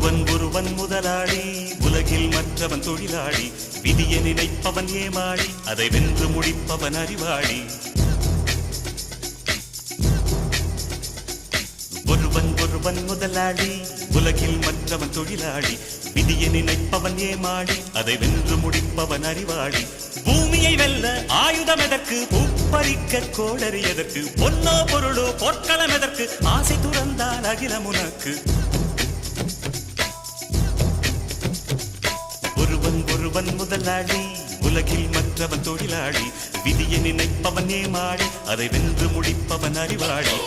ஒருவன் முதலாளி, உலகில் மற்றவன் தொழிலாளி. விதியை நினைப்பவன் ஏமாளி, அதை வென்று முடிப்பவன் அறிவாளி. ஒருவன் முதலாளி, உலகில் மற்றவன் தொழிலாளி. விதியை நினைப்பவன் ஏமாளி, அதை வென்று முடிப்பவன் அறிவாளி. பூமியை வெல்ல ஆயுதம் எதற்கு, பூப்பறிக்க கோடரி எதற்கு, பொன்னோ பொருளோ பொற்களம் எதற்கு, ஆசை துறந்தால் அகிலம் உனக்கு. ஒருவன் முதலாளி, உலகில் மற்றவன் தொழிலாளி. விதியை நினைப்பவன் ஏமாளி, அதை வென்று முடிப்பவன் அறிவாளி.